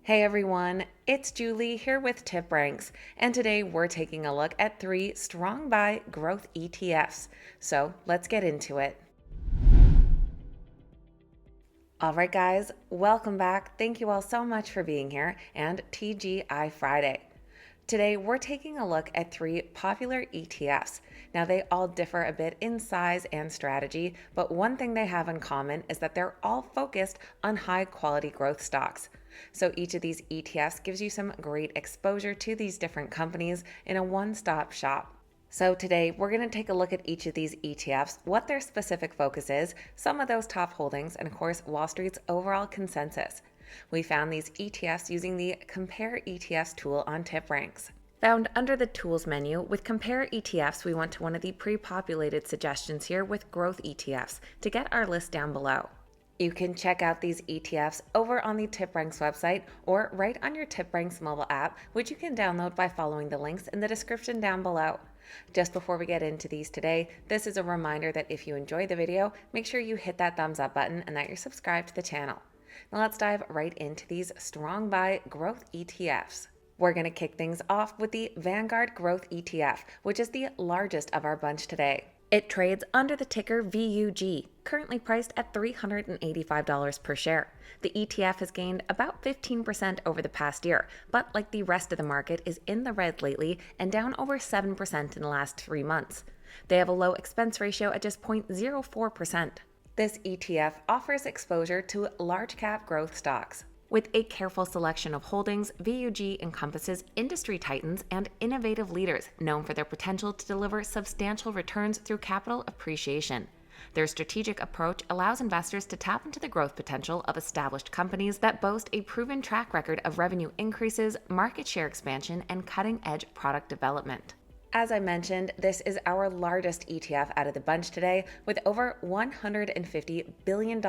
Hey everyone, it's Julie here with TipRanks, and today we're taking a look at 3 strong buy growth ETFs. So let's get into it. Alright guys, welcome back. Thank you all so much for being here, and TGI Friday. Today we're taking a look at 3 popular ETFs. Now they all differ a bit in size and strategy, but one thing they have in common is that they're all focused on high quality growth stocks. So each of these ETFs gives you some great exposure to these different companies in a one-stop shop. So today we're going to take a look at each of these ETFs, what their specific focus is, some of those top holdings, and of course Wall Street's overall consensus. We found these ETFs using the Compare ETFs tool on TipRanks. Found under the Tools menu, with Compare ETFs, we went to one of the pre-populated suggestions here with Growth ETFs to get our list down below. You can check out these ETFs over on the TipRanks website or right on your TipRanks mobile app, which you can download by following the links in the description down below. Just before we get into these today, this is a reminder that if you enjoyed the video, make sure you hit that thumbs up button and that you're subscribed to the channel. Now let's dive right into these strong buy growth ETFs. We're going to kick things off with the Vanguard Growth ETF, which is the largest of our bunch today. It trades under the ticker VUG, currently priced at $385 per share. The ETF has gained about 15% over the past year, but like the rest of the market is in the red lately and down over 7% in the last 3 months. They have a low expense ratio at just 0.04%. This ETF offers exposure to large cap growth stocks. With a careful selection of holdings, VUG encompasses industry titans and innovative leaders known for their potential to deliver substantial returns through capital appreciation. Their strategic approach allows investors to tap into the growth potential of established companies that boast a proven track record of revenue increases, market share expansion, and cutting-edge product development. As I mentioned, this is our largest ETF out of the bunch today, with over $150 billion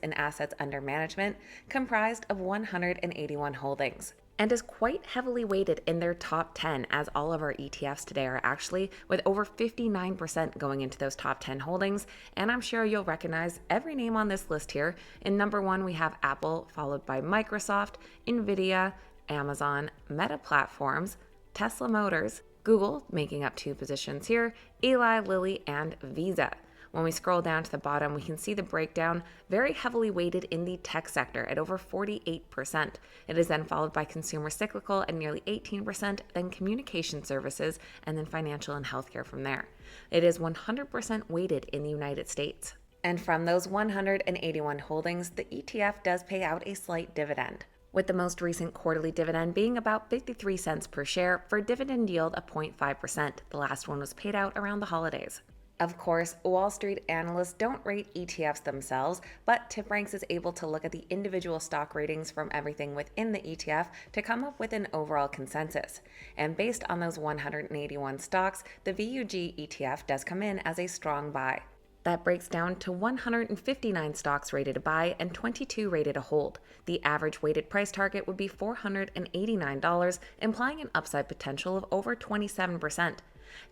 in assets under management, comprised of 181 holdings, and is quite heavily weighted in their top 10, as all of our ETFs today are actually, with over 59% going into those top 10 holdings. And I'm sure you'll recognize every name on this list here. In number 1, we have Apple, followed by Microsoft, Nvidia, Amazon, Meta Platforms, Tesla Motors, Google, making up 2 positions here, Eli Lilly, and Visa. When we scroll down to the bottom, we can see the breakdown very heavily weighted in the tech sector at over 48%. It is then followed by consumer cyclical at nearly 18%, then communication services, and then financial and healthcare from there. It is 100% weighted in the United States. And from those 181 holdings, the ETF does pay out a slight dividend, with the most recent quarterly dividend being about 53 cents per share for a dividend yield of 0.5%. The last one was paid out around the holidays. Of course, Wall Street analysts don't rate ETFs themselves, but TipRanks is able to look at the individual stock ratings from everything within the ETF to come up with an overall consensus. And based on those 181 stocks, the VUG ETF does come in as a strong buy. That breaks down to 159 stocks rated a buy and 22 rated a hold. The average weighted price target would be $489, implying an upside potential of over 27%.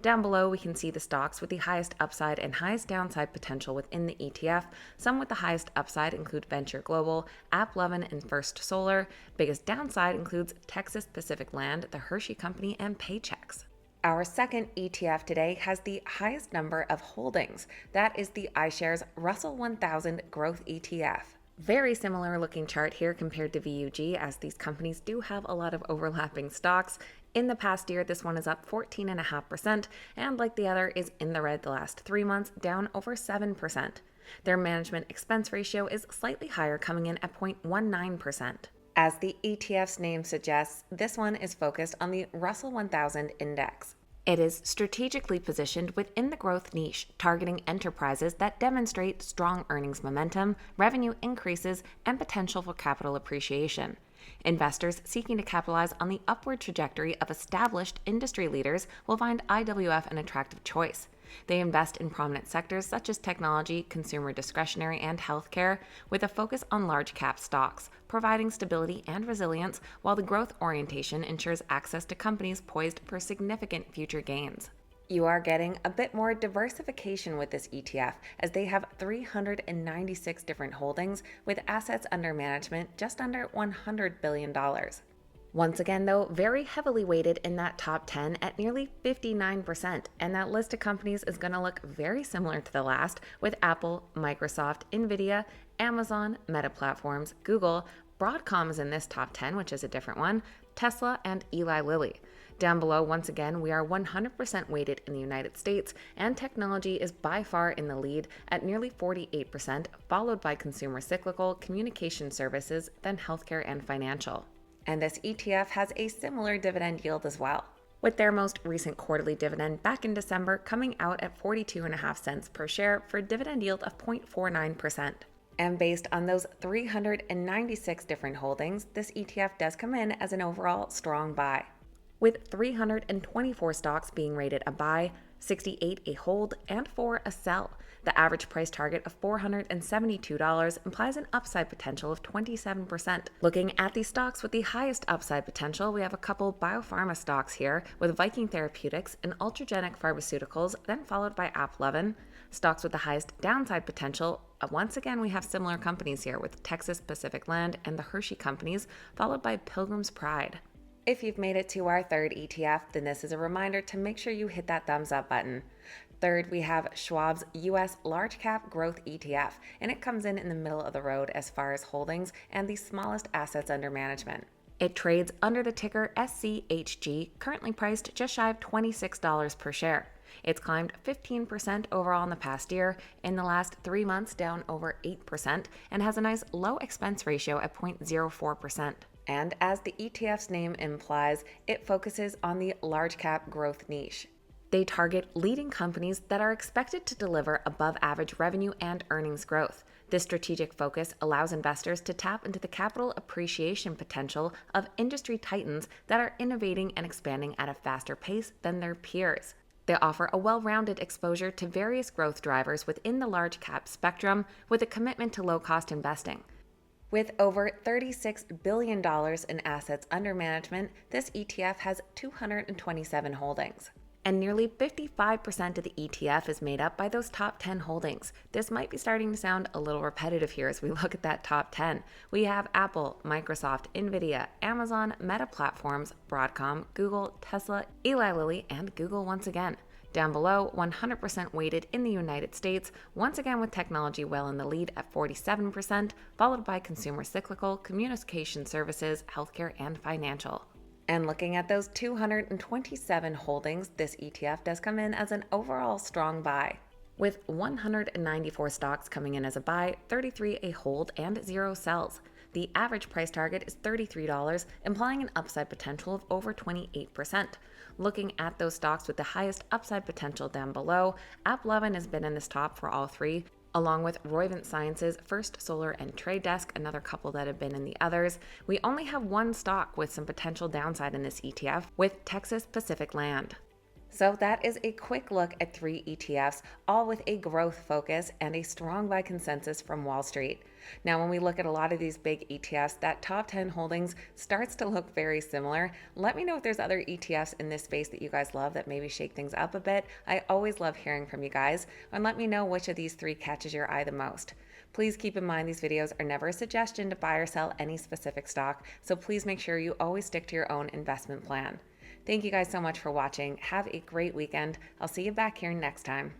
Down below, we can see the stocks with the highest upside and highest downside potential within the ETF. Some with the highest upside include Venture Global, AppLovin, and First Solar. Biggest downside includes Texas Pacific Land, the Hershey Company, and Paychex. Our second ETF today has the highest number of holdings. That is the iShares Russell 1000 Growth ETF. Very similar looking chart here compared to VUG, as these companies do have a lot of overlapping stocks. In the past year, this one is up 14.5%, and like the other, is in the red the last 3 months, down over 7%. Their management expense ratio is slightly higher, coming in at 0.19%. As the ETF's name suggests, this one is focused on the Russell 1000 index. It is strategically positioned within the growth niche, targeting enterprises that demonstrate strong earnings momentum, revenue increases, and potential for capital appreciation. Investors seeking to capitalize on the upward trajectory of established industry leaders will find IWF an attractive choice. They invest in prominent sectors such as technology, consumer discretionary, and healthcare, with a focus on large cap stocks, providing stability and resilience, while the growth orientation ensures access to companies poised for significant future gains. You are getting a bit more diversification with this ETF as they have 396 different holdings with assets under management just under $100 billion. Once again, though, very heavily weighted in that top 10 at nearly 59%, and that list of companies is going to look very similar to the last, with Apple, Microsoft, Nvidia, Amazon, Meta Platforms, Google, Broadcom is in this top 10, which is a different one, Tesla, and Eli Lilly. Down below, once again, we are 100% weighted in the United States, and technology is by far in the lead at nearly 48%, followed by consumer cyclical, communication services, then healthcare and financial. And this ETF has a similar dividend yield as well, with their most recent quarterly dividend back in December coming out at 42.5 cents per share for a dividend yield of 0.49%. And based on those 396 different holdings, this ETF does come in as an overall strong buy, with 324 stocks being rated a buy, 68 a hold, and 4 a sell. The average price target of $472 implies an upside potential of 27%. Looking at the stocks with the highest upside potential, we have a couple biopharma stocks here with Viking Therapeutics and Ultragenic Pharmaceuticals, then followed by AppLovin. Stocks with the highest downside potential, once again we have similar companies here with Texas Pacific Land and the Hershey Companies, followed by Pilgrim's Pride. If you've made it to our third ETF, then this is a reminder to make sure you hit that thumbs up button. Third, we have Schwab's U.S. Large Cap Growth ETF, and it comes in the middle of the road as far as holdings and the smallest assets under management. It trades under the ticker SCHG, currently priced just shy of $26 per share. It's climbed 15% overall in the past year, in the last 3 months down over 8%, and has a nice low expense ratio at 0.04%. And as the ETF's name implies, it focuses on the large cap growth niche. They target leading companies that are expected to deliver above average revenue and earnings growth. This strategic focus allows investors to tap into the capital appreciation potential of industry titans that are innovating and expanding at a faster pace than their peers. They offer a well-rounded exposure to various growth drivers within the large cap spectrum with a commitment to low-cost investing. With over $36 billion in assets under management, this ETF has 227 holdings. And nearly 55% of the ETF is made up by those top 10 holdings. This might be starting to sound a little repetitive here as we look at that top 10. We have Apple, Microsoft, Nvidia, Amazon, Meta Platforms, Broadcom, Google, Tesla, Eli Lilly, and Google once again. Down below, 100% weighted in the United States, once again with technology well in the lead at 47%, followed by consumer cyclical, communication services, healthcare, and financial. And looking at those 227 holdings, this ETF does come in as an overall strong buy, with 194 stocks coming in as a buy, 33 a hold, and 0 sells. The average price target is $33, implying an upside potential of over 28%. Looking at those stocks with the highest upside potential down below, AppLovin has been in this top for all three, along with Roivant Sciences, First Solar, and Trade Desk, another couple that have been in the others. We only have one stock with some potential downside in this ETF, with Texas Pacific Land. So that is a quick look at 3 ETFs, all with a growth focus and a strong buy consensus from Wall Street. Now, when we look at a lot of these big ETFs, that top 10 holdings starts to look very similar. Let me know if there's other ETFs in this space that you guys love that maybe shake things up a bit. I always love hearing from you guys, and let me know which of these 3 catches your eye the most. Please keep in mind these videos are never a suggestion to buy or sell any specific stock, so please make sure you always stick to your own investment plan. Thank you guys so much for watching. Have a great weekend. I'll see you back here next time.